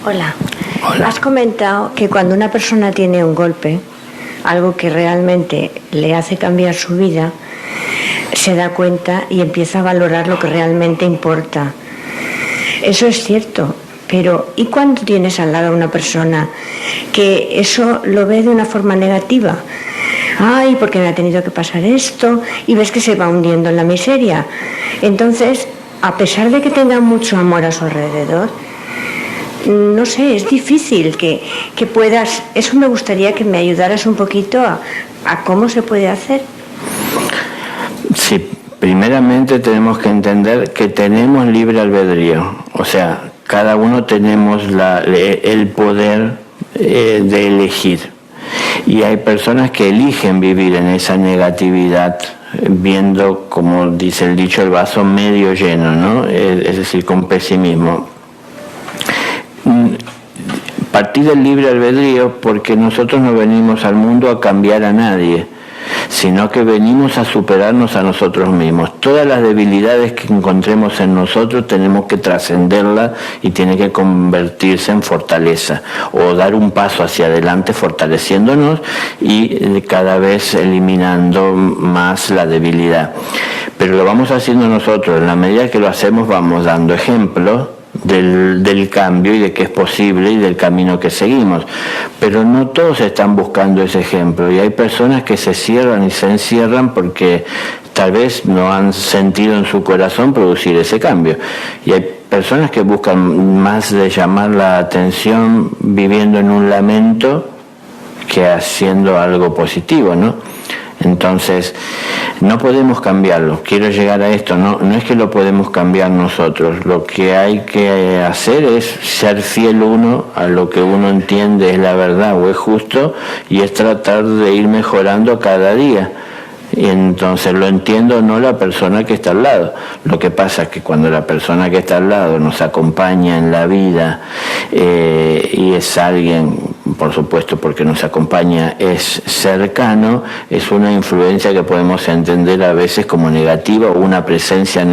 Hola. Hola. Has comentado que cuando una persona tiene un golpe, algo que realmente le hace cambiar su vida, se da cuenta y empieza a valorar lo que realmente importa. Eso es cierto, pero ¿y cuando tienes al lado a una persona que eso lo ve de una forma negativa? Ay, porque me ha tenido que pasar esto, y ves que se va hundiendo en la miseria. Entonces, a pesar de que tenga mucho amor a su alrededor, no sé, es difícil que puedas. Eso me gustaría que me ayudaras un poquito a cómo se puede hacer. Sí, primeramente tenemos que entender que tenemos libre albedrío, o sea, cada uno tenemos el poder de elegir, y hay personas que eligen vivir en esa negatividad, viendo, como dice el dicho, el vaso medio lleno, ¿no? Es decir, con pesimismo. Partir del libre albedrío, porque nosotros no venimos al mundo a cambiar a nadie, sino que venimos a superarnos a nosotros mismos. Todas las debilidades que encontremos en nosotros tenemos que trascenderlas y tiene que convertirse en fortaleza, o dar un paso hacia adelante fortaleciéndonos y cada vez eliminando más la debilidad. Pero lo vamos haciendo nosotros. En la medida que lo hacemos vamos dando ejemplo del cambio y de que es posible y del camino que seguimos, pero no todos están buscando ese ejemplo, y hay personas que se cierran y se encierran porque tal vez no han sentido en su corazón producir ese cambio, y hay personas que buscan más de llamar la atención viviendo en un lamento que haciendo algo positivo, ¿no? Entonces, no podemos cambiarlo. Quiero llegar a esto, no es que lo podemos cambiar nosotros. Lo que hay que hacer es ser fiel uno a lo que uno entiende es la verdad o es justo, y es tratar de ir mejorando cada día. Y entonces lo entiendo no la persona que está al lado. Lo que pasa es que cuando la persona que está al lado nos acompaña en la vida, y es alguien, por supuesto, porque nos acompaña, es cercano, es una influencia que podemos entender a veces como negativa, o una presencia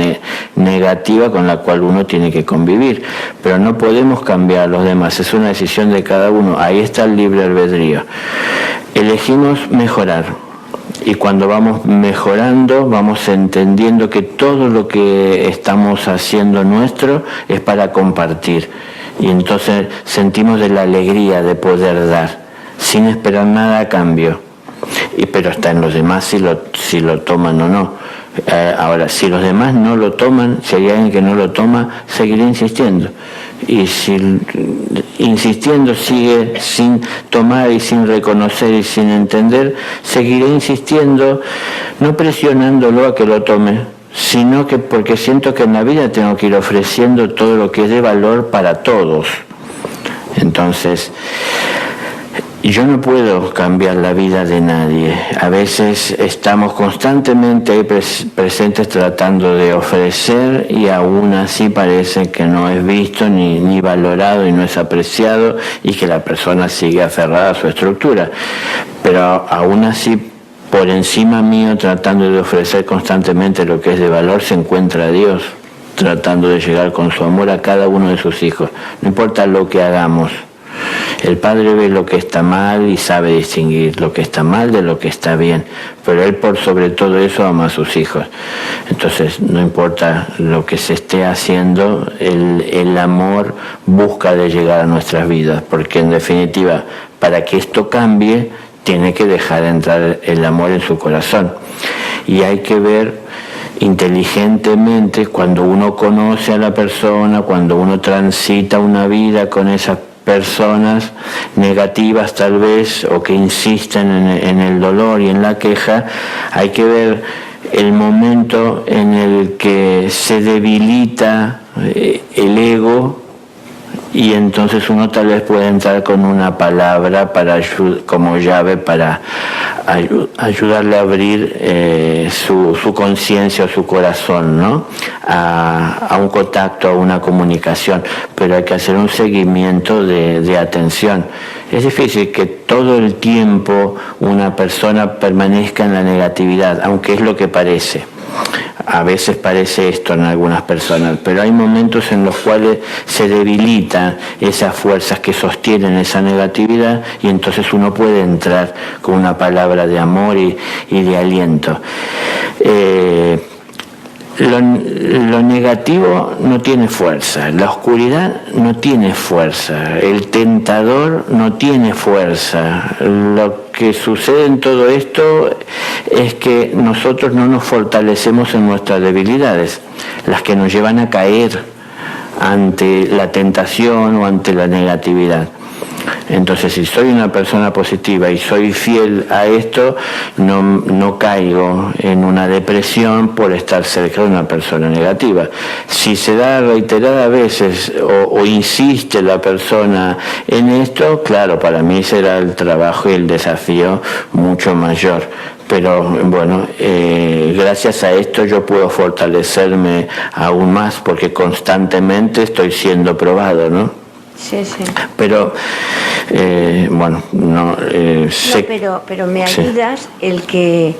negativa con la cual uno tiene que convivir. Pero no podemos cambiar a los demás, es una decisión de cada uno. Ahí está el libre albedrío. Elegimos mejorar. Y cuando vamos mejorando, vamos entendiendo que todo lo que estamos haciendo nuestro es para compartir. Y entonces sentimos de la alegría de poder dar, sin esperar nada a cambio. Pero está en los demás si lo toman o no. Ahora, si los demás no lo toman, si hay alguien que no lo toma, seguiré insistiendo. Y si insistiendo sigue sin tomar y sin reconocer y sin entender, seguiré insistiendo, no presionándolo a que lo tome, sino que porque siento que en la vida tengo que ir ofreciendo todo lo que es de valor para todos. Entonces, yo no puedo cambiar la vida de nadie. A veces estamos constantemente ahí presentes tratando de ofrecer, y aún así parece que no es visto ni valorado y no es apreciado, y que la persona sigue aferrada a su estructura. Pero aún así, por encima mío, tratando de ofrecer constantemente lo que es de valor, se encuentra Dios, tratando de llegar con su amor a cada uno de sus hijos. No importa lo que hagamos. El Padre ve lo que está mal y sabe distinguir lo que está mal de lo que está bien, pero Él por sobre todo eso ama a sus hijos. Entonces no importa lo que se esté haciendo, el amor busca de llegar a nuestras vidas, porque en definitiva, para que esto cambie, tiene que dejar entrar el amor en su corazón. Y hay que ver inteligentemente, cuando uno conoce a la persona, cuando uno transita una vida con esas personas negativas tal vez, o que insisten en el dolor y en la queja, hay que ver el momento en el que se debilita el ego, y entonces uno tal vez puede entrar con una palabra como llave para ayudarle a abrir su conciencia o su corazón, ¿no? A un contacto, a una comunicación, pero hay que hacer un seguimiento de atención. Es difícil que todo el tiempo una persona permanezca en la negatividad, aunque es lo que parece. A veces parece esto en algunas personas, pero hay momentos en los cuales se debilitan esas fuerzas que sostienen esa negatividad y entonces uno puede entrar con una palabra de amor y de aliento. Lo negativo no tiene fuerza, la oscuridad no tiene fuerza, el tentador no tiene fuerza. Lo que sucede en todo esto es que nosotros no nos fortalecemos en nuestras debilidades, las que nos llevan a caer ante la tentación o ante la negatividad. Entonces, si soy una persona positiva y soy fiel a esto, no caigo en una depresión por estar cerca de una persona negativa. Si se da reiteradas veces o insiste la persona en esto, claro, para mí será el trabajo y el desafío mucho mayor. Pero bueno, gracias a esto yo puedo fortalecerme aún más porque constantemente estoy siendo probado, ¿no? Sí, sí. Pero, bueno, no... pero me ayudas el que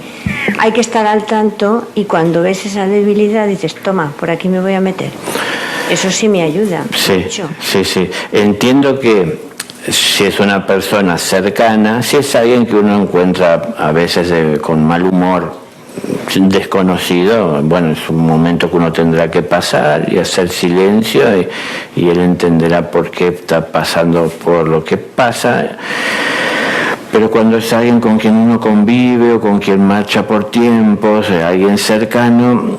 hay que estar al tanto y cuando ves esa debilidad dices, toma, por aquí me voy a meter. Eso sí me ayuda. Sí, mucho. sí. Entiendo que si es una persona cercana, si es alguien que uno encuentra a veces con mal humor, desconocido, bueno, es un momento que uno tendrá que pasar y hacer silencio y él entenderá por qué está pasando por lo que pasa. Pero cuando es alguien con quien uno convive o con quien marcha por tiempos, alguien cercano,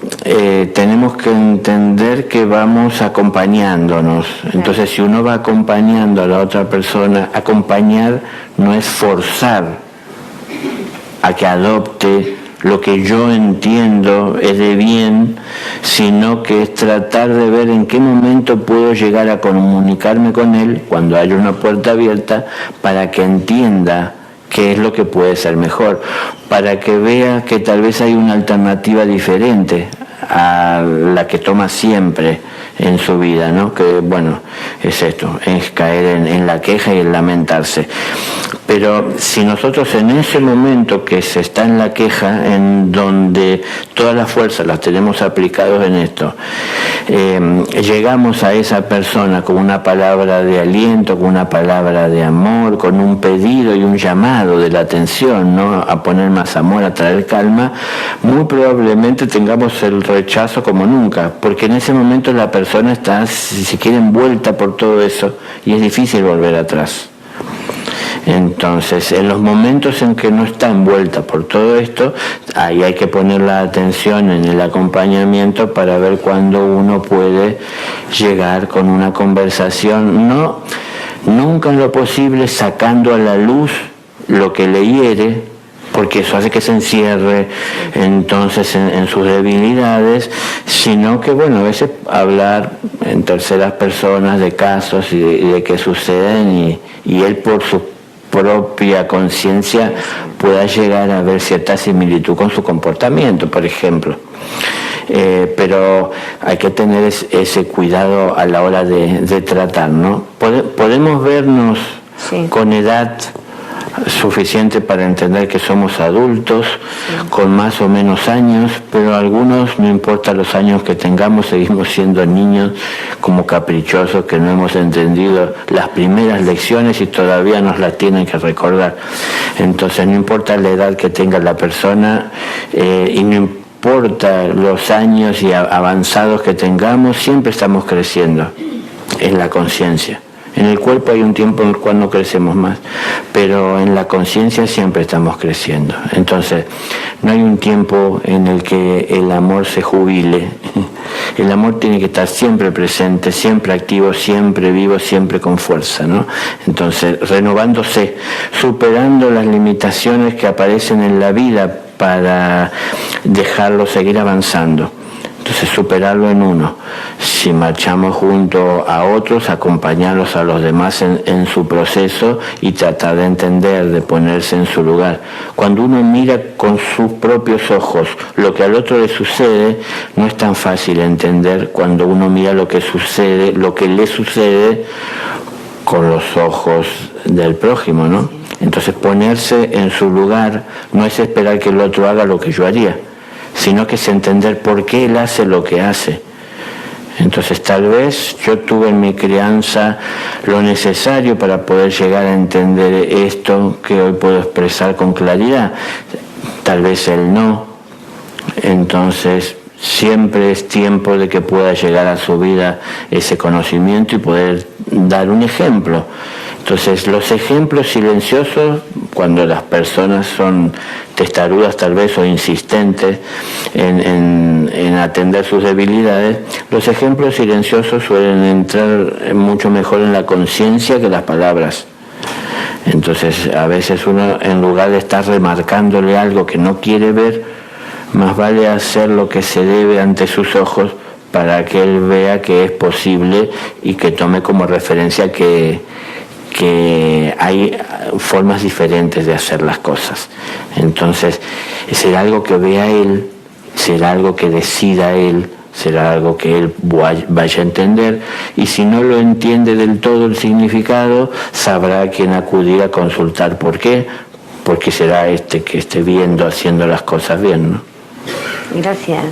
tenemos que entender que vamos acompañándonos. Entonces, si uno va acompañando a la otra persona, acompañar no es forzar a que adopte lo que yo entiendo es de bien, sino que es tratar de ver en qué momento puedo llegar a comunicarme con él cuando haya una puerta abierta para que entienda qué es lo que puede ser mejor, para que vea que tal vez hay una alternativa diferente a la que toma siempre en su vida, ¿no? Que bueno, es esto, es caer en la queja y en lamentarse. Pero si nosotros en ese momento que se está en la queja, en donde todas las fuerzas las tenemos aplicadas en esto, llegamos a esa persona con una palabra de aliento, con una palabra de amor, con un pedido y un llamado de la atención, ¿no? A poner más amor, a traer calma, muy probablemente tengamos el rechazo como nunca, porque en ese momento la persona está, si quiere, envuelta por todo eso y es difícil volver atrás. Entonces, en los momentos en que no está envuelta por todo esto, ahí hay que poner la atención en el acompañamiento para ver cuándo uno puede llegar con una conversación, nunca en lo posible sacando a la luz lo que le hiere, porque eso hace que se encierre entonces en sus debilidades, sino que bueno, a veces hablar en terceras personas de casos y de qué suceden y él por su propia conciencia pueda llegar a ver cierta similitud con su comportamiento, por ejemplo. Pero hay que tener ese cuidado a la hora de tratar, ¿no? Podemos vernos con edad suficiente para entender que somos adultos, con más o menos años, pero algunos, no importa los años que tengamos, seguimos siendo niños como caprichosos que no hemos entendido las primeras lecciones y todavía nos las tienen que recordar. Entonces no importa la edad que tenga la persona y no importa los años y avanzados que tengamos, siempre estamos creciendo en la conciencia. En el cuerpo hay un tiempo en el cual no crecemos más, pero en la conciencia siempre estamos creciendo. Entonces, no hay un tiempo en el que el amor se jubile. El amor tiene que estar siempre presente, siempre activo, siempre vivo, siempre con fuerza, ¿no? Entonces, renovándose, superando las limitaciones que aparecen en la vida para dejarlo seguir avanzando. Entonces, superarlo en uno. Si marchamos junto a otros, acompañarlos a los demás en su proceso y tratar de entender, de ponerse en su lugar. Cuando uno mira con sus propios ojos lo que al otro le sucede, no es tan fácil entender cuando uno mira lo que sucede, lo que le sucede con los ojos del prójimo, ¿no? Entonces, ponerse en su lugar no es esperar que el otro haga lo que yo haría, sino que es entender por qué él hace lo que hace. Entonces tal vez yo tuve en mi crianza lo necesario para poder llegar a entender esto que hoy puedo expresar con claridad, tal vez él no. Entonces siempre es tiempo de que pueda llegar a su vida ese conocimiento y poder dar un ejemplo. Entonces los ejemplos silenciosos, cuando las personas son testarudas tal vez o insistentes en atender sus debilidades, los ejemplos silenciosos suelen entrar mucho mejor en la conciencia que las palabras. Entonces a veces uno, en lugar de estar remarcándole algo que no quiere ver, más vale hacer lo que se debe ante sus ojos para que él vea que es posible y que tome como referencia que hay formas diferentes de hacer las cosas. Entonces, será algo que vea él, será algo que decida él, será algo que él vaya a entender, y si no lo entiende del todo el significado, sabrá a quién acudir a consultar. ¿Por qué? Porque será que esté viendo, haciendo las cosas bien, ¿no? Gracias.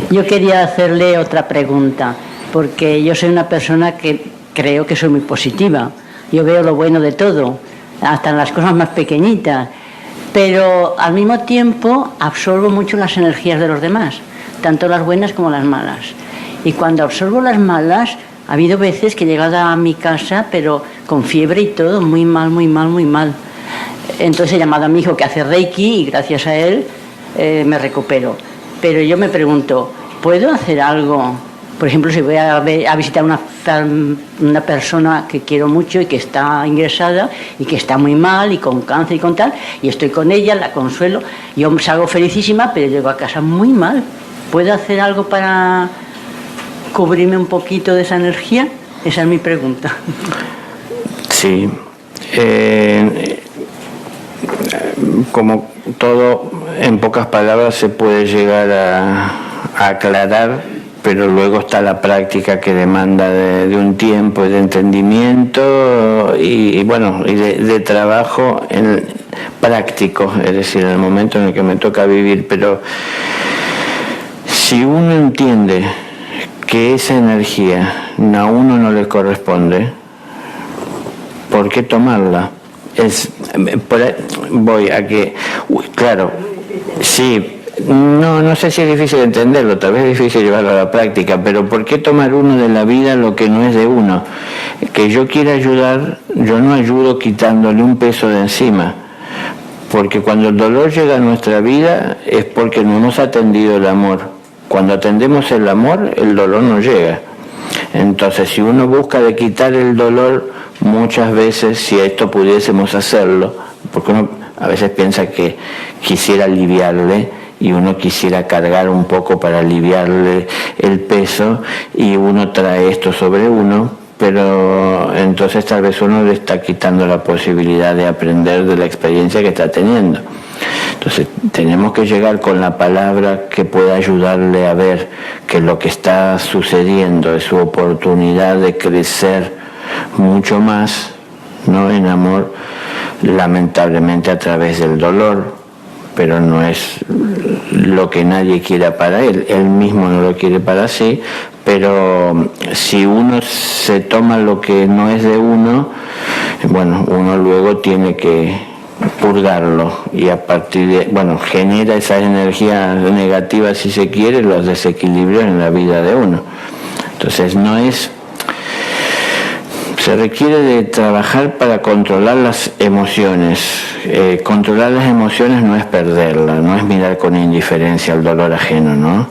Yo quería hacerle otra pregunta, porque yo soy una persona que creo que soy muy positiva. Yo veo lo bueno de todo, hasta en las cosas más pequeñitas, pero al mismo tiempo absorbo mucho las energías de los demás, tanto las buenas como las malas. Y cuando absorbo las malas, ha habido veces que he llegado a mi casa, pero con fiebre y todo, muy mal, muy mal, muy mal. Entonces he llamado a mi hijo que hace Reiki y gracias a él me recupero. Pero yo me pregunto, ¿puedo hacer algo? Por ejemplo, si voy a visitar una persona que quiero mucho y que está ingresada y que está muy mal y con cáncer y con tal, y estoy con ella, la consuelo, yo salgo felicísima, pero llego a casa muy mal. ¿Puedo hacer algo para cubrirme un poquito de esa energía? Esa es mi pregunta. Sí. Como todo, en pocas palabras se puede llegar a aclarar, pero luego está la práctica que demanda de un tiempo y de entendimiento y de trabajo práctico, es decir, en el momento en el que me toca vivir. Pero si uno entiende que esa energía a uno no le corresponde, ¿por qué tomarla? Voy a que, claro, sí, no sé si es difícil entenderlo, tal vez es difícil llevarlo a la práctica, pero ¿por qué tomar uno de la vida lo que no es de uno? Que yo quiera ayudar, yo no ayudo quitándole un peso de encima, porque cuando el dolor llega a nuestra vida es porque no hemos atendido el amor. Cuando atendemos el amor, el dolor no llega. Entonces, si uno busca de quitar el dolor, muchas veces, si esto pudiésemos hacerlo, porque uno a veces piensa que quisiera aliviarle y uno quisiera cargar un poco para aliviarle el peso y uno trae esto sobre uno, pero entonces tal vez uno le está quitando la posibilidad de aprender de la experiencia que está teniendo. Entonces tenemos que llegar con la palabra que pueda ayudarle a ver que lo que está sucediendo es su oportunidad de crecer mucho más, ¿no?, en amor, lamentablemente a través del dolor, pero no es lo que nadie quiera para él mismo no lo quiere para sí, pero si uno se toma lo que no es de uno, uno luego tiene que purgarlo y a partir de, genera esa energía negativa, si se quiere, los desequilibrios en la vida de uno. Entonces se requiere de trabajar para controlar las emociones. Controlar las emociones no es perderlas, no es mirar con indiferencia al dolor ajeno, ¿no?,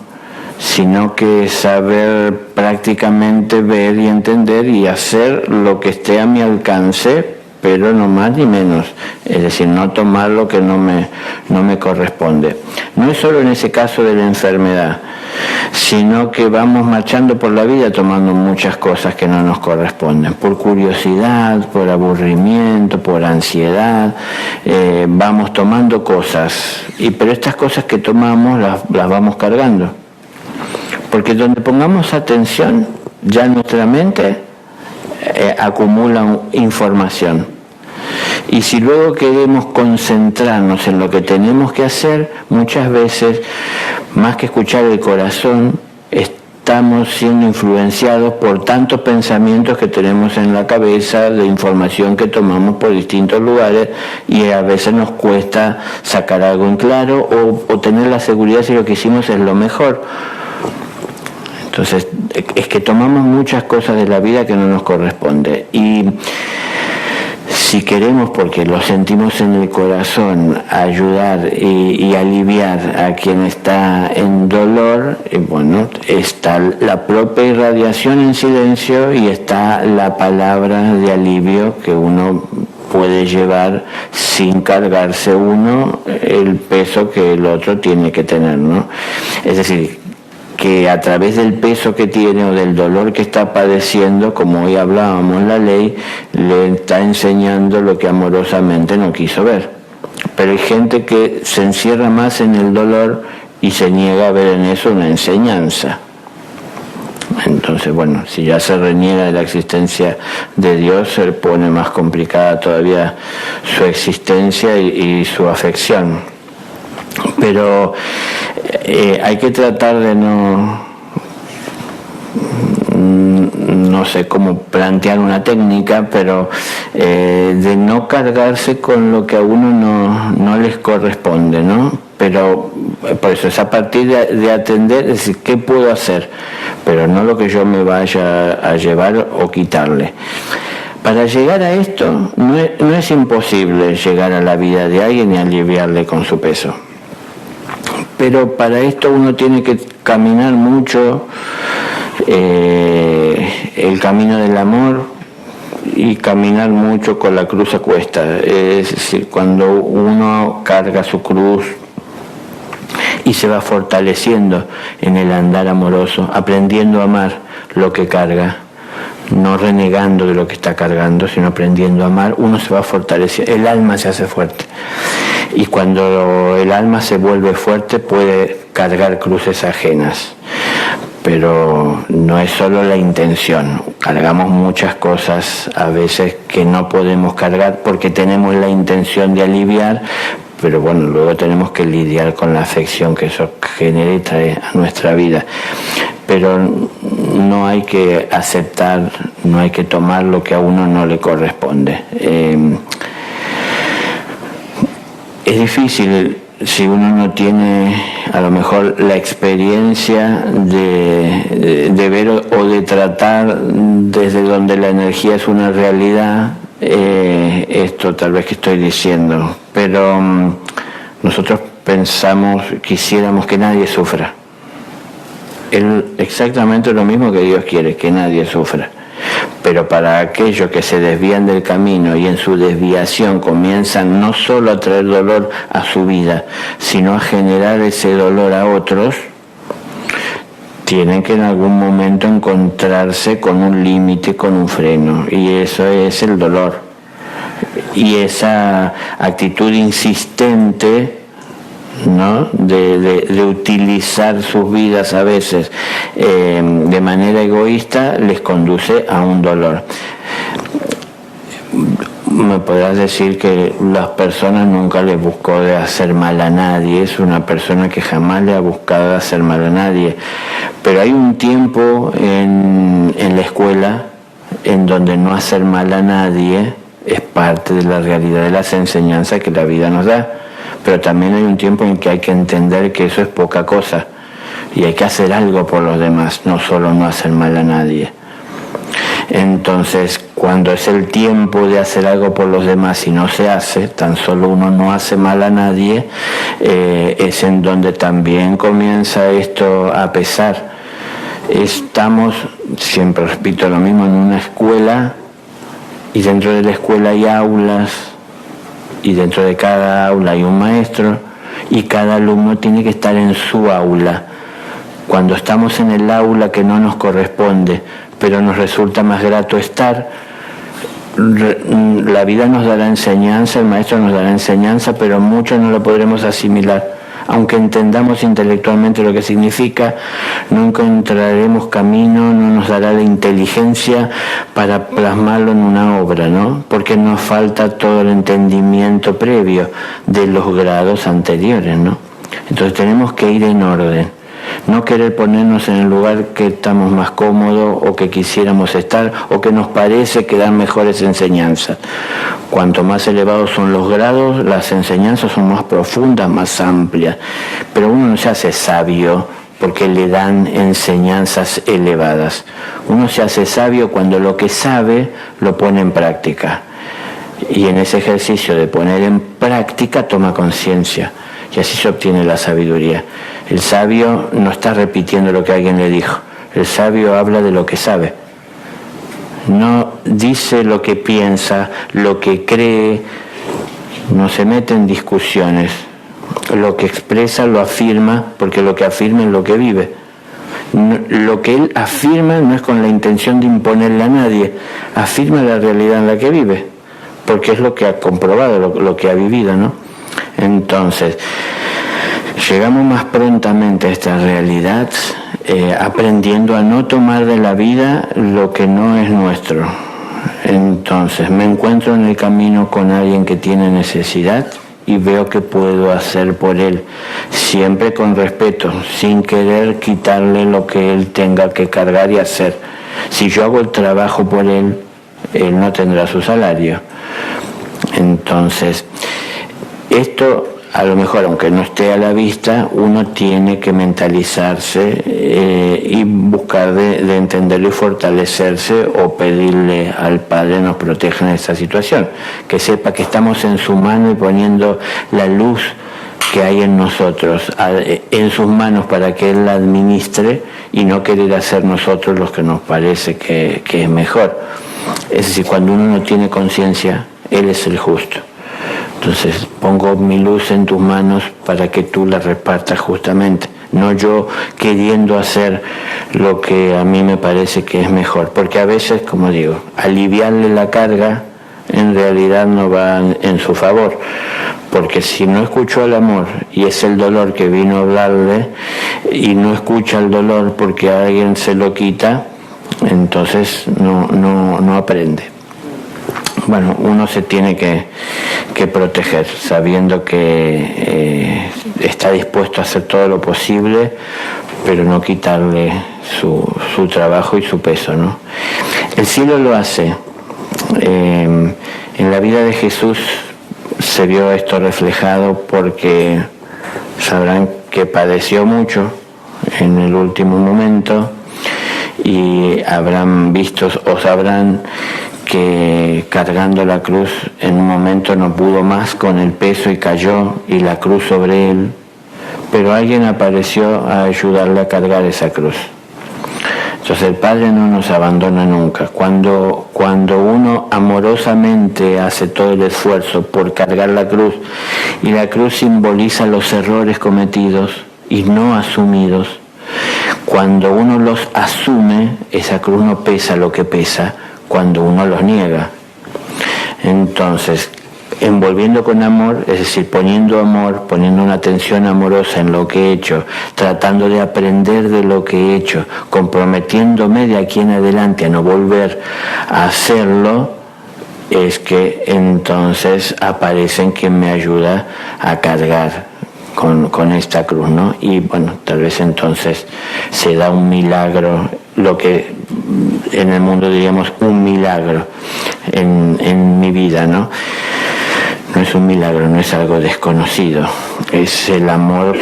sino que saber prácticamente ver y entender y hacer lo que esté a mi alcance, pero no más ni menos, es decir, no tomar lo que no me corresponde. No es solo en ese caso de la enfermedad, sino que vamos marchando por la vida tomando muchas cosas que no nos corresponden, por curiosidad, por aburrimiento, por ansiedad, vamos tomando cosas, pero estas cosas que tomamos las vamos cargando, porque donde pongamos atención, ya nuestra mente acumula información. Y si luego queremos concentrarnos en lo que tenemos que hacer, muchas veces, más que escuchar el corazón, estamos siendo influenciados por tantos pensamientos que tenemos en la cabeza, de información que tomamos por distintos lugares, y a veces nos cuesta sacar algo en claro o tener la seguridad si lo que hicimos es lo mejor. Entonces, es que tomamos muchas cosas de la vida que no nos corresponde. Y si queremos, porque lo sentimos en el corazón, ayudar y aliviar a quien está en dolor, bueno, está la propia irradiación en silencio y está la palabra de alivio que uno puede llevar sin cargarse uno el peso que el otro tiene que tener, ¿no? Es decir, que a través del peso que tiene o del dolor que está padeciendo, como hoy hablábamos, la ley le está enseñando lo que amorosamente no quiso ver. Pero hay gente que se encierra más en el dolor y se niega a ver en eso una enseñanza. Entonces, bueno, si ya se reniega de la existencia de Dios, se pone más complicada todavía su existencia y su afección. Pero hay que tratar de no sé cómo plantear una técnica, pero de no cargarse con lo que a uno no les corresponde, ¿no? Pero por eso es a partir de atender, es decir, ¿qué puedo hacer? Pero no lo que yo me vaya a llevar o quitarle. Para llegar a esto, no es imposible llegar a la vida de alguien y aliviarle con su peso. Pero para esto uno tiene que caminar mucho el camino del amor y caminar mucho con la cruz a cuesta. Es decir, cuando uno carga su cruz y se va fortaleciendo en el andar amoroso, aprendiendo a amar lo que carga, no renegando de lo que está cargando, sino aprendiendo a amar, uno se va fortaleciendo, el alma se hace fuerte. Y cuando el alma se vuelve fuerte puede cargar cruces ajenas, pero no es solo la intención. Cargamos muchas cosas a veces que no podemos cargar porque tenemos la intención de aliviar, pero bueno, luego tenemos que lidiar con la afección que eso genera y trae a nuestra vida. Pero no hay que aceptar, no hay que tomar lo que a uno no le corresponde. Es difícil si uno no tiene a lo mejor la experiencia de ver o de tratar desde donde la energía es una realidad, esto tal vez que estoy diciendo, pero nosotros quisiéramos que nadie sufra. Exactamente lo mismo que Dios quiere, que nadie sufra. Pero para aquellos que se desvían del camino y en su desviación comienzan no solo a traer dolor a su vida, sino a generar ese dolor a otros, tienen que en algún momento encontrarse con un límite, con un freno, y eso es el dolor. Y esa actitud insistente, ¿no? de utilizar sus vidas a veces de manera egoísta les conduce a un dolor. Me podrás decir que las personas nunca les buscó de hacer mal a nadie, es una persona que jamás le ha buscado hacer mal a nadie, pero hay un tiempo en la escuela en donde no hacer mal a nadie es parte de la realidad de las enseñanzas que la vida nos da. Pero también hay un tiempo en que hay que entender que eso es poca cosa y hay que hacer algo por los demás, no solo no hacer mal a nadie. Entonces, cuando es el tiempo de hacer algo por los demás y no se hace, tan solo uno no hace mal a nadie, es en donde también comienza esto a pesar. Estamos, siempre repito lo mismo, en una escuela y dentro de la escuela hay aulas, y dentro de cada aula hay un maestro y cada alumno tiene que estar en su aula. Cuando estamos en el aula que no nos corresponde, pero nos resulta más grato estar, la vida nos dará enseñanza, el maestro nos dará enseñanza, pero mucho no lo podremos asimilar Aunque entendamos intelectualmente lo que significa, no encontraremos camino, no nos dará la inteligencia para plasmarlo en una obra, ¿no? Porque nos falta todo el entendimiento previo de los grados anteriores, ¿no? Entonces tenemos que ir en orden. No querer ponernos en el lugar que estamos más cómodos o que quisiéramos estar o que nos parece que dan mejores enseñanzas. Cuanto más elevados son los grados, las enseñanzas son más profundas, más amplias. Pero uno no se hace sabio porque le dan enseñanzas elevadas. Uno se hace sabio cuando lo que sabe lo pone en práctica. Y en ese ejercicio de poner en práctica toma conciencia. Y así se obtiene la sabiduría. El sabio no está repitiendo lo que alguien le dijo. El sabio habla de lo que sabe. No dice lo que piensa, lo que cree, no se mete en discusiones. Lo que expresa lo afirma, porque lo que afirma es lo que vive. Lo que él afirma no es con la intención de imponerle a nadie, afirma la realidad en la que vive, porque es lo que ha comprobado, lo que ha vivido, ¿no? Entonces, llegamos más prontamente a esta realidad aprendiendo a no tomar de la vida lo que no es nuestro. Entonces, me encuentro en el camino con alguien que tiene necesidad y veo que puedo hacer por él, siempre con respeto, sin querer quitarle lo que él tenga que cargar y hacer. Si yo hago el trabajo por él, él no tendrá su salario. Entonces, esto a lo mejor, aunque no esté a la vista, uno tiene que mentalizarse y buscar de entenderlo y fortalecerse o pedirle al Padre nos proteja en esta situación, que sepa que estamos en su mano y poniendo la luz que hay en nosotros, en sus manos para que Él la administre y no querer hacer nosotros lo que nos parece que es mejor. Es decir, cuando uno no tiene conciencia, Él es el justo. Entonces pongo mi luz en tus manos para que tú la repartas justamente, no yo queriendo hacer lo que a mí me parece que es mejor, porque a veces, como digo, aliviarle la carga en realidad no va en su favor, porque si no escuchó el amor y es el dolor que vino a hablarle y no escucha el dolor porque alguien se lo quita, entonces no aprende. Bueno, uno se tiene que proteger, sabiendo que está dispuesto a hacer todo lo posible, pero no quitarle su trabajo y su peso, ¿no? El cielo lo hace. En la vida de Jesús se vio esto reflejado porque sabrán que padeció mucho en el último momento y habrán visto o sabrán que cargando la cruz en un momento no pudo más con el peso y cayó y la cruz sobre él, pero alguien apareció a ayudarle a cargar esa cruz. Entonces el Padre no nos abandona nunca. Cuando uno amorosamente hace todo el esfuerzo por cargar la cruz, y la cruz simboliza los errores cometidos y no asumidos, cuando uno los asume, esa cruz no pesa lo que pesa cuando uno los niega. Entonces, envolviendo con amor, es decir, poniendo amor, poniendo una atención amorosa en lo que he hecho, tratando de aprender de lo que he hecho, comprometiéndome de aquí en adelante a no volver a hacerlo, es que entonces aparece quien me ayuda a cargar con esta cruz, ¿no? Y bueno, tal vez entonces se da un milagro, lo que en el mundo diríamos un milagro en mi vida, ¿no? No es un milagro, no es algo desconocido, es el amor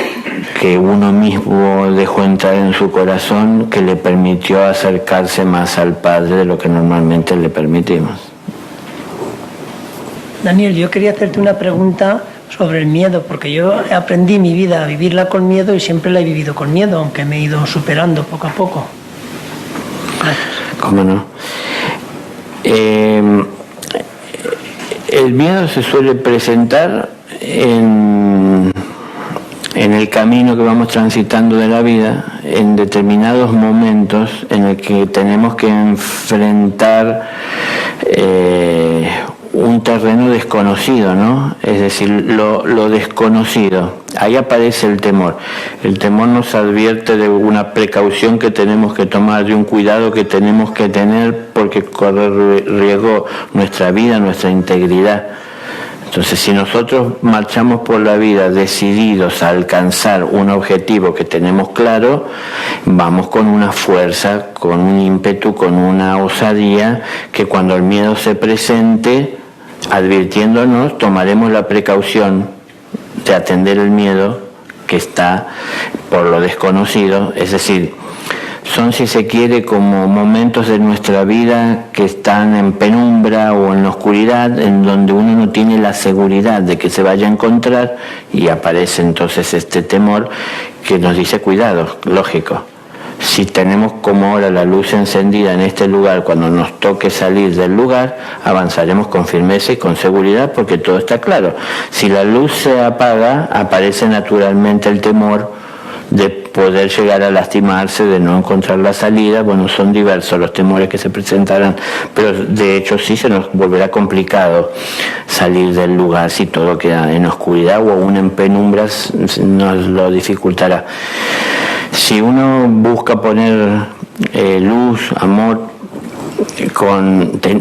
que uno mismo dejó entrar en su corazón que le permitió acercarse más al Padre de lo que normalmente le permitimos. Daniel, yo quería hacerte una pregunta sobre el miedo, porque yo aprendí mi vida a vivirla con miedo y siempre la he vivido con miedo, aunque me he ido superando poco a poco. Gracias. ¿Cómo no? El miedo se suele presentar en el camino que vamos transitando de la vida, en determinados momentos en el que tenemos que enfrentar un terreno desconocido, ¿no? Es decir, lo desconocido. ahí aparece el temor. El temor nos advierte de una precaución que tenemos que tomar, de un cuidado que tenemos que tener, porque corre riesgo nuestra vida, nuestra integridad. Entonces, si nosotros marchamos por la vida decididos a alcanzar un objetivo que tenemos claro, vamos con una fuerza, con un ímpetu, con una osadía, que cuando el miedo se presente, advirtiéndonos, tomaremos la precaución de atender el miedo que está por lo desconocido. Es decir, son, si se quiere, como momentos de nuestra vida que están en penumbra o en la oscuridad, en donde uno no tiene la seguridad de que se vaya a encontrar, y aparece entonces este temor que nos dice cuidado, lógico. Si tenemos como ahora la luz encendida en este lugar, cuando nos toque salir del lugar, avanzaremos con firmeza y con seguridad, porque todo está claro. Si la luz se apaga, aparece naturalmente el temor de poder llegar a lastimarse, de no encontrar la salida. Bueno, son diversos los temores que se presentarán, pero de hecho sí se nos volverá complicado salir del lugar si todo queda en oscuridad, o aún en penumbras nos lo dificultará. Si uno busca poner luz, amor,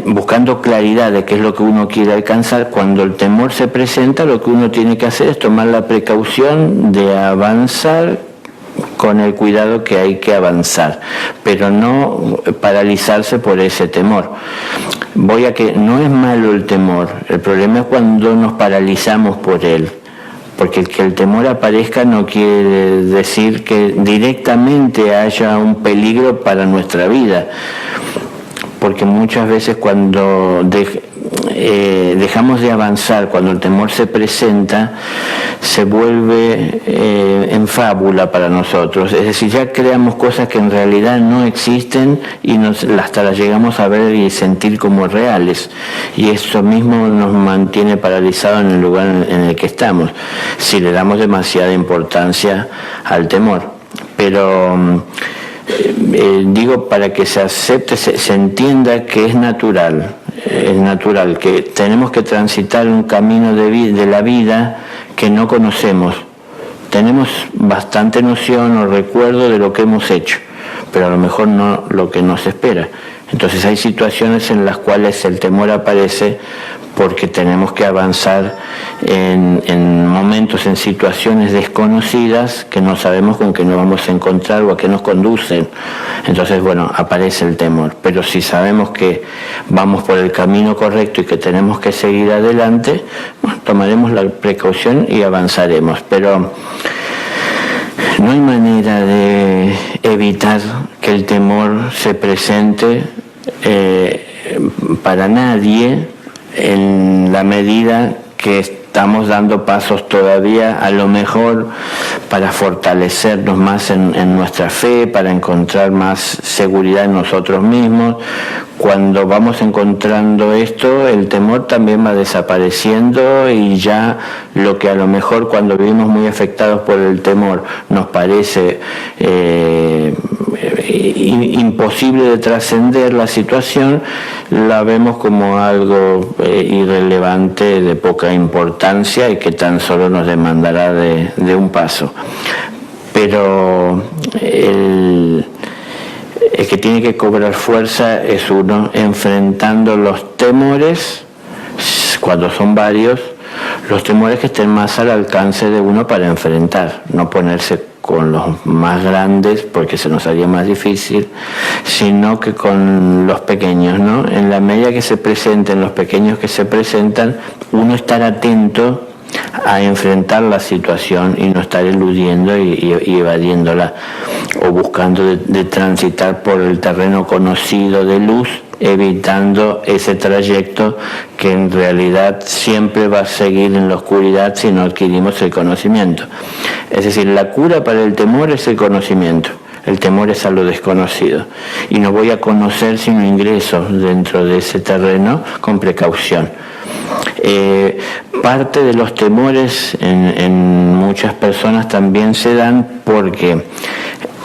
buscando claridad de qué es lo que uno quiere alcanzar, cuando el temor se presenta, lo que uno tiene que hacer es tomar la precaución de avanzar con el cuidado que hay que avanzar, pero no paralizarse por ese temor. No es malo el temor, el problema es cuando nos paralizamos por él. Porque el que el temor aparezca no quiere decir que directamente haya un peligro para nuestra vida. Porque muchas veces cuando dejamos de avanzar, cuando el temor se presenta, se vuelve en fábula para nosotros. Es decir, ya creamos cosas que en realidad no existen y hasta las llegamos a ver y sentir como reales. Y eso mismo nos mantiene paralizados en el lugar en el que estamos, si le damos demasiada importancia al temor. Pero digo, para que se acepte, se entienda que es natural, que tenemos que transitar un camino de la vida que no conocemos. Tenemos bastante noción o recuerdo de lo que hemos hecho, pero a lo mejor no lo que nos espera. Entonces hay situaciones en las cuales el temor aparece porque tenemos que avanzar en momentos, en situaciones desconocidas que no sabemos con qué nos vamos a encontrar o a qué nos conducen. Entonces, bueno, aparece el temor. Pero si sabemos que vamos por el camino correcto y que tenemos que seguir adelante, bueno, tomaremos la precaución y avanzaremos. Pero no hay manera de evitar que el temor se presente para nadie, en la medida que estamos dando pasos todavía, a lo mejor para fortalecernos más en nuestra fe, para encontrar más seguridad en nosotros mismos. Cuando vamos encontrando esto, el temor también va desapareciendo, y ya lo que a lo mejor cuando vivimos muy afectados por el temor nos parece imposible de trascender la situación, la vemos como algo irrelevante, de poca importancia, y que tan solo nos demandará de un paso. Pero el que tiene que cobrar fuerza es uno, enfrentando los temores, cuando son varios, los temores que estén más al alcance de uno para enfrentar, no ponerse con los más grandes porque se nos haría más difícil, sino que con los pequeños, ¿no? En la medida que se presenten los pequeños que se presentan, uno estar atento a enfrentar la situación y no estar eludiendo y evadiéndola, o buscando de transitar por el terreno conocido de luz, evitando ese trayecto que en realidad siempre va a seguir en la oscuridad si no adquirimos el conocimiento. Es decir, la cura para el temor es el conocimiento. El temor es a lo desconocido, y no voy a conocer si no ingreso dentro de ese terreno con precaución. Parte de los temores en muchas personas también se dan porque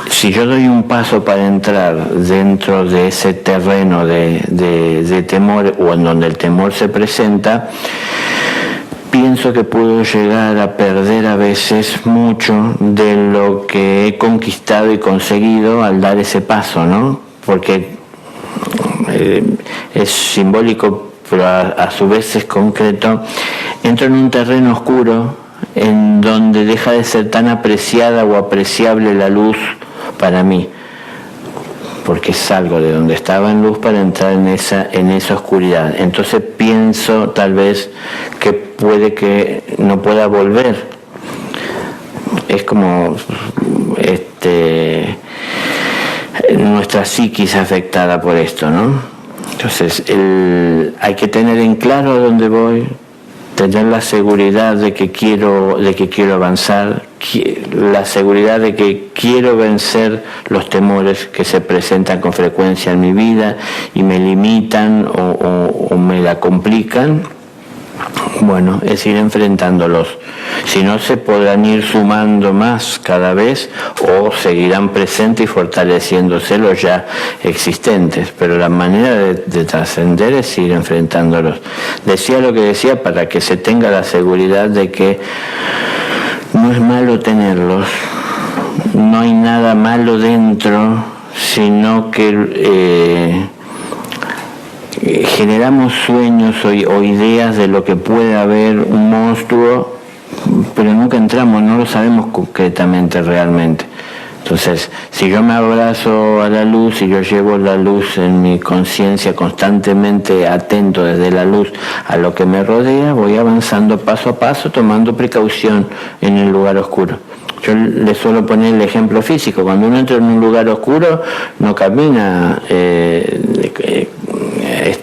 si yo doy un paso para entrar dentro de ese terreno de temor, o en donde el temor se presenta, pienso que puedo llegar a perder a veces mucho de lo que he conquistado y conseguido al dar ese paso, ¿no? Porque es simbólico, pero a su vez es concreto. Entro en un terreno oscuro en donde deja de ser tan apreciada o apreciable la luz para mí, porque salgo de donde estaba en luz para entrar en esa oscuridad. Entonces pienso tal vez que puede que no pueda volver. Es como nuestra psiquis afectada por esto, ¿no? Entonces hay que tener en claro a dónde voy, tener la seguridad de que quiero avanzar, la seguridad de que quiero vencer los temores que se presentan con frecuencia en mi vida y me limitan o me la complican. Bueno, es ir enfrentándolos. Si no, se podrán ir sumando más cada vez o seguirán presentes y fortaleciéndose los ya existentes. Pero la manera de trascender es ir enfrentándolos. Decía lo que decía para que se tenga la seguridad de que no es malo tenerlos, no hay nada malo dentro, sino que generamos sueños o ideas de lo que puede haber un monstruo, pero nunca entramos, no lo sabemos concretamente realmente. Entonces, si yo me abrazo a la luz y yo llevo la luz en mi conciencia constantemente atento desde la luz a lo que me rodea, voy avanzando paso a paso, tomando precaución en el lugar oscuro. Yo le suelo poner el ejemplo físico. Cuando uno entra en un lugar oscuro, no camina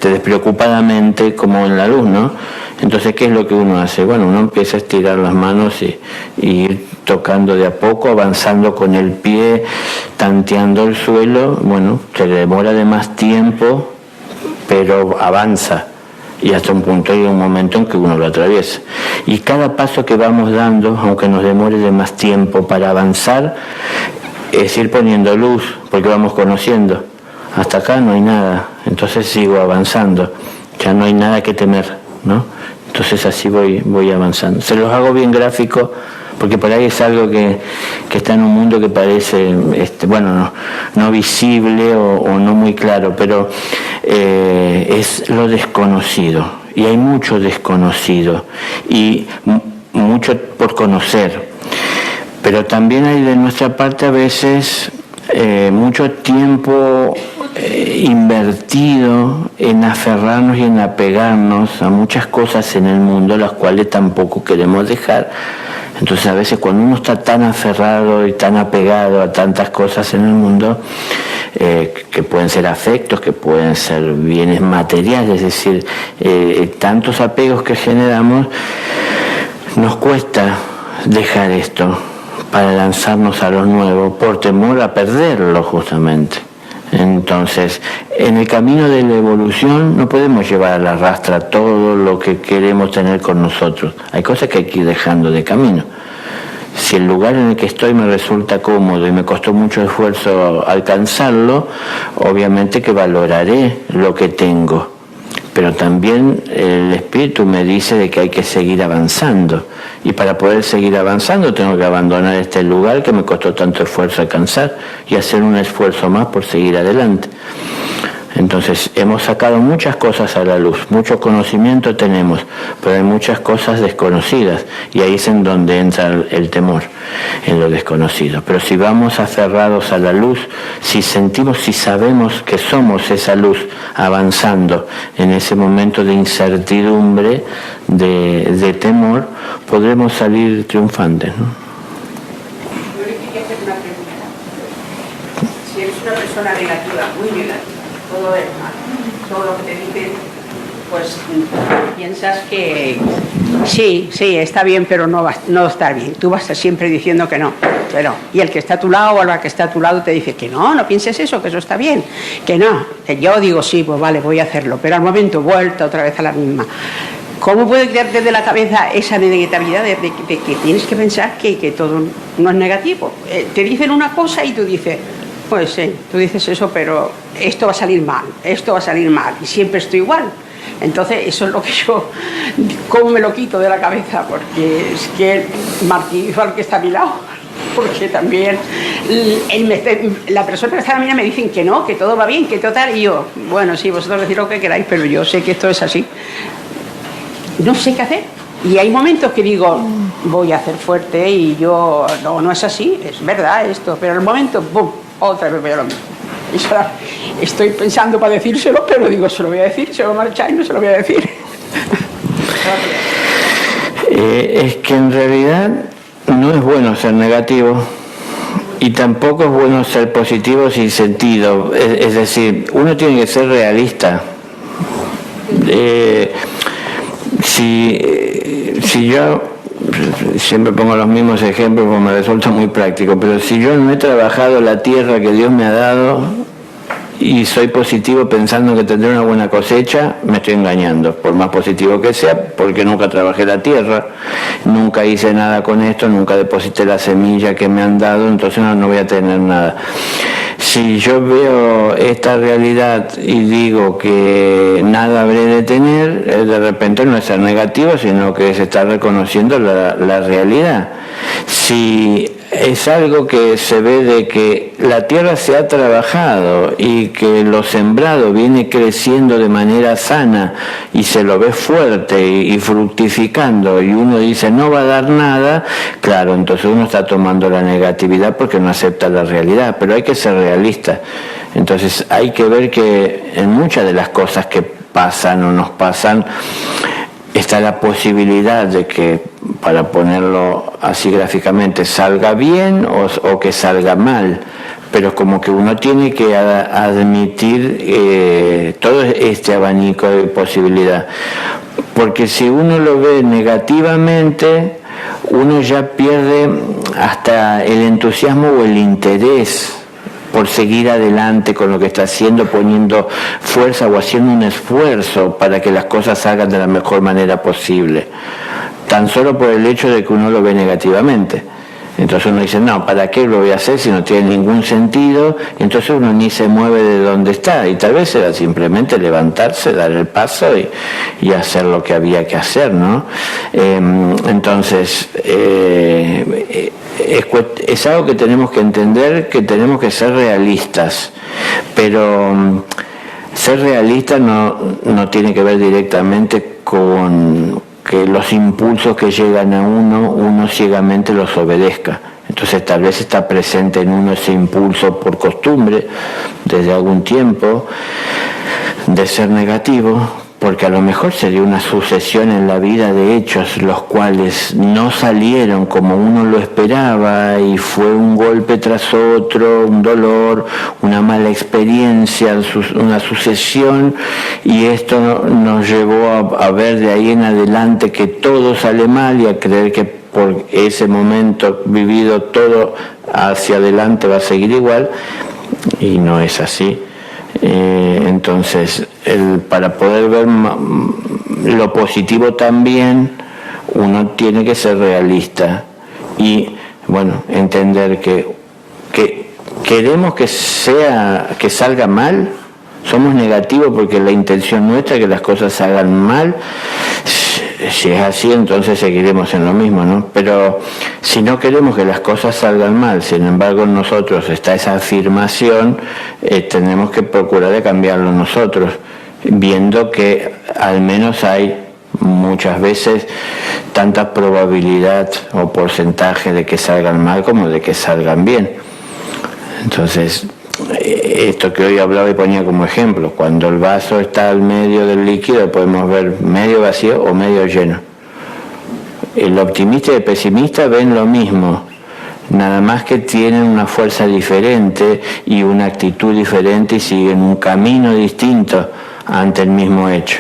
despreocupadamente como en la luz, ¿no? Entonces, ¿qué es lo que uno hace? Bueno, uno empieza a estirar las manos y ir tocando de a poco, avanzando con el pie, tanteando el suelo. Bueno, se demora de más tiempo, pero avanza. Y hasta un punto y un momento en que uno lo atraviesa. Y cada paso que vamos dando, aunque nos demore de más tiempo para avanzar, es ir poniendo luz, porque vamos conociendo. Hasta acá no hay nada, entonces sigo avanzando. Ya no hay nada que temer, ¿no? Entonces así voy avanzando. Se los hago bien gráfico, porque por ahí es algo que está en un mundo que parece, no visible o no muy claro, pero es lo desconocido, y hay mucho desconocido, y mucho por conocer, pero también hay de nuestra parte a veces mucho tiempo invertido en aferrarnos y en apegarnos a muchas cosas en el mundo, las cuales tampoco queremos dejar. Entonces a veces cuando uno está tan aferrado y tan apegado a tantas cosas en el mundo, que pueden ser afectos, que pueden ser bienes materiales, es decir, tantos apegos que generamos, nos cuesta dejar esto para lanzarnos a lo nuevo por temor a perderlo justamente. Entonces, en el camino de la evolución no podemos llevar a la rastra todo lo que queremos tener con nosotros. Hay cosas que hay que ir dejando de camino. Si el lugar en el que estoy me resulta cómodo y me costó mucho esfuerzo alcanzarlo, obviamente que valoraré lo que tengo. Pero también el espíritu me dice de que hay que seguir avanzando. Y para poder seguir avanzando tengo que abandonar este lugar que me costó tanto esfuerzo alcanzar y hacer un esfuerzo más por seguir adelante. Entonces, hemos sacado muchas cosas a la luz, mucho conocimiento tenemos, pero hay muchas cosas desconocidas, y ahí es en donde entra el temor, en lo desconocido. Pero si vamos aferrados a la luz, si sabemos que somos esa luz avanzando en ese momento de incertidumbre, de temor, podremos salir triunfantes, ¿no? Yo le quería hacer una pregunta. Si eres una persona negativa, muy negativa, todo es mal, todo lo que te dicen, pues piensas que sí, está bien, pero no está bien. Tú vas siempre diciendo que no, pero y el que está a tu lado o la que está a tu lado te dice que no pienses eso, que eso está bien, que no. Que yo digo sí, pues vale, voy a hacerlo, pero al momento vuelta otra vez a la misma. ¿Cómo puede quitarte de la cabeza esa negatividad de que tienes que pensar que todo no es negativo? Te dicen una cosa y tú dices, pues sí, tú dices eso, pero esto va a salir mal, y siempre estoy igual. Entonces, eso es lo que yo, ¿cómo me lo quito de la cabeza? Porque es que martirizo al que está a mi lado. Porque también la persona que está a mi lado me dicen que no, que todo va bien, que total, y yo, bueno, sí, vosotros decís lo que queráis, pero yo sé que esto es así. No sé qué hacer. Y hay momentos que digo, voy a hacer fuerte y yo, no es así, es verdad esto, pero en el momento, ¡bum!, otra vez voy a lo mismo. Y ahora estoy pensando para decírselo, pero digo, se lo voy a decir, se lo voy a marchar y no se lo voy a decir. Es que en realidad no es bueno ser negativo y tampoco es bueno ser positivo sin sentido. Es decir, uno tiene que ser realista. Si yo siempre pongo los mismos ejemplos porque me resulta muy práctico, pero si yo no he trabajado la tierra que Dios me ha dado y soy positivo pensando que tendré una buena cosecha, me estoy engañando, por más positivo que sea, porque nunca trabajé la tierra, nunca hice nada con esto, nunca deposité la semilla que me han dado, entonces no voy a tener nada. Si yo veo esta realidad y digo que nada habré de tener, de repente no es ser negativo, sino que es estar reconociendo la realidad. Si es algo que se ve de que la tierra se ha trabajado y que lo sembrado viene creciendo de manera sana y se lo ve fuerte y fructificando y uno dice no va a dar nada, claro, entonces uno está tomando la negatividad porque no acepta la realidad, pero hay que ser realista. Entonces hay que ver que en muchas de las cosas que pasan o nos pasan está la posibilidad de que, para ponerlo así gráficamente, salga bien o que salga mal, pero como que uno tiene que admitir todo este abanico de posibilidad, porque si uno lo ve negativamente, uno ya pierde hasta el entusiasmo o el interés por seguir adelante con lo que está haciendo, poniendo fuerza o haciendo un esfuerzo para que las cosas salgan de la mejor manera posible, tan solo por el hecho de que uno lo ve negativamente. Entonces uno dice, no, ¿para qué lo voy a hacer si no tiene ningún sentido? Entonces uno ni se mueve de donde está, y tal vez era simplemente levantarse, dar el paso y hacer lo que había que hacer, ¿no? Entonces, es algo que tenemos que entender, que tenemos que ser realistas, pero ser realista no tiene que ver directamente con que los impulsos que llegan a uno ciegamente los obedezca. Entonces tal vez está presente en uno ese impulso por costumbre, desde algún tiempo, de ser negativo, porque a lo mejor sería una sucesión en la vida de hechos los cuales no salieron como uno lo esperaba y fue un golpe tras otro, un dolor, una mala experiencia, una sucesión, y esto nos llevó a ver de ahí en adelante que todo sale mal y a creer que por ese momento vivido todo hacia adelante va a seguir igual, y no es así. Entonces, para poder ver lo positivo también, uno tiene que ser realista y, bueno, entender que queremos que salga mal, somos negativos porque la intención nuestra es que las cosas salgan mal. Si es así, entonces seguiremos en lo mismo, ¿no? Pero si no queremos que las cosas salgan mal, sin embargo en nosotros está esa afirmación, tenemos que procurar de cambiarlo nosotros, viendo que al menos hay muchas veces tanta probabilidad o porcentaje de que salgan mal como de que salgan bien. Entonces, esto que hoy hablaba y ponía como ejemplo, cuando el vaso está al medio del líquido podemos ver medio vacío o medio lleno. El optimista y el pesimista ven lo mismo, nada más que tienen una fuerza diferente y una actitud diferente y siguen un camino distinto ante el mismo hecho.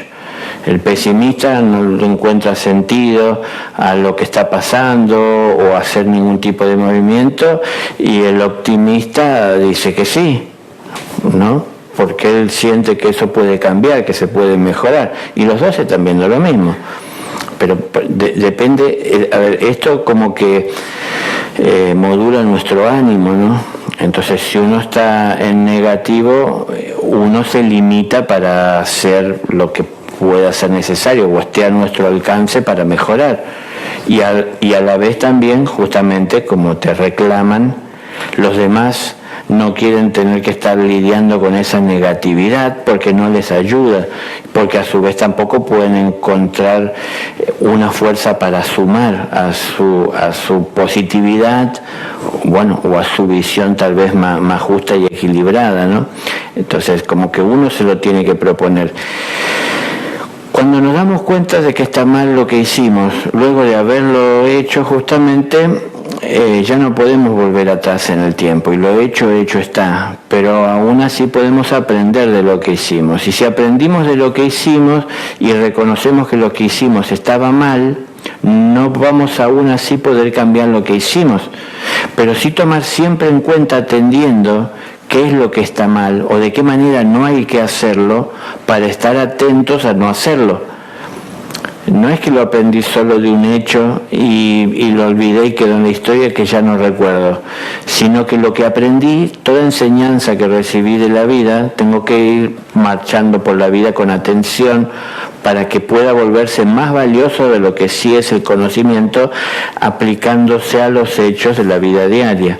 El pesimista no le encuentra sentido a lo que está pasando o a hacer ningún tipo de movimiento, y el optimista dice que sí, ¿no? Porque él siente que eso puede cambiar, que se puede mejorar, y los dos están viendo lo mismo. Pero depende, a ver, esto como que modula nuestro ánimo, ¿no? Entonces, si uno está en negativo, uno se limita para hacer lo que pueda ser necesario o esté a nuestro alcance para mejorar. Y a la vez también, justamente, como te reclaman, los demás no quieren tener que estar lidiando con esa negatividad porque no les ayuda, porque a su vez tampoco pueden encontrar una fuerza para sumar a su positividad, bueno, o a su visión tal vez más justa y equilibrada, ¿no? Entonces, como que uno se lo tiene que proponer. Cuando nos damos cuenta de que está mal lo que hicimos, luego de haberlo hecho justamente, ya no podemos volver atrás en el tiempo, y lo hecho está, pero aún así podemos aprender de lo que hicimos. Y si aprendimos de lo que hicimos y reconocemos que lo que hicimos estaba mal, no vamos aún así poder cambiar lo que hicimos, pero sí tomar siempre en cuenta, atendiendo qué es lo que está mal o de qué manera no hay que hacerlo para estar atentos a no hacerlo. No es que lo aprendí solo de un hecho y lo olvidé y quedó en la historia que ya no recuerdo, sino que lo que aprendí, toda enseñanza que recibí de la vida, tengo que ir marchando por la vida con atención para que pueda volverse más valioso de lo que sí es el conocimiento, aplicándose a los hechos de la vida diaria.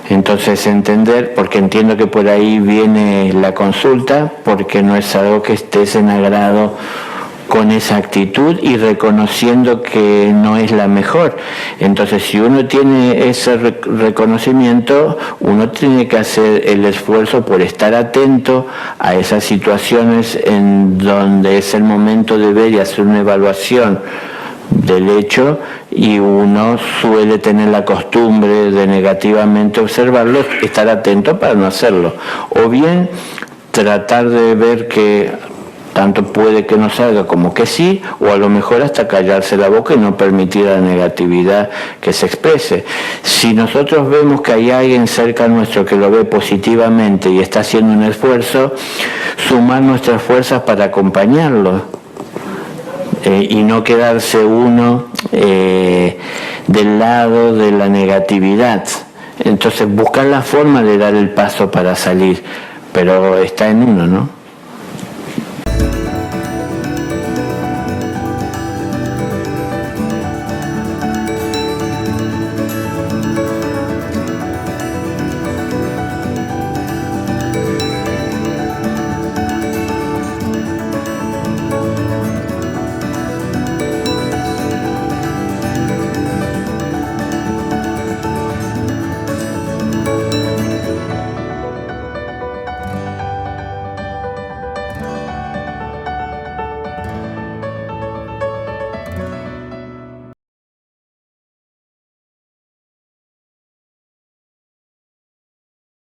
Entonces entender, porque entiendo que por ahí viene la consulta, porque no es algo que estés en agrado con esa actitud y reconociendo que no es la mejor. Entonces, si uno tiene ese reconocimiento, uno tiene que hacer el esfuerzo por estar atento a esas situaciones en donde es el momento de ver y hacer una evaluación del hecho, y uno suele tener la costumbre de negativamente observarlo, estar atento para no hacerlo, o bien tratar de ver que tanto puede que no salga como que sí, o a lo mejor hasta callarse la boca y no permitir a la negatividad que se exprese. Si nosotros vemos que hay alguien cerca nuestro que lo ve positivamente y está haciendo un esfuerzo, sumar nuestras fuerzas para acompañarlo. Y no quedarse uno del lado de la negatividad. Entonces buscar la forma de dar el paso para salir, pero está en uno, ¿no?